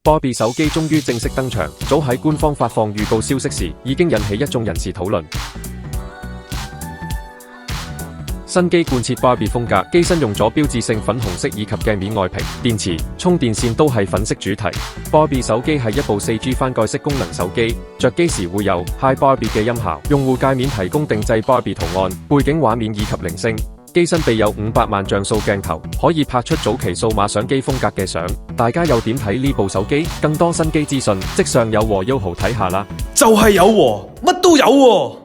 Barbie 手機終於正式登場，早喺官方發放預告消息時，已經引起一眾人士討論。新機貫徹 Barbie 風格，機身用咗標誌性粉紅色以及鏡面外屏，電池、充電線都係粉色主題。Barbie 手機係一部 4G 翻蓋式功能手機，着機時會有 Hi Barbie 嘅音效，用戶界面提供定製 Barbie 圖案、背景畫面以及鈴聲。機身備有500萬像素鏡頭，可以拍出早期數碼相機風格嘅相。大家又點睇呢部手機？更多新機資訊，即上有和 Yoho 睇下啦。就係有和，乜都有和。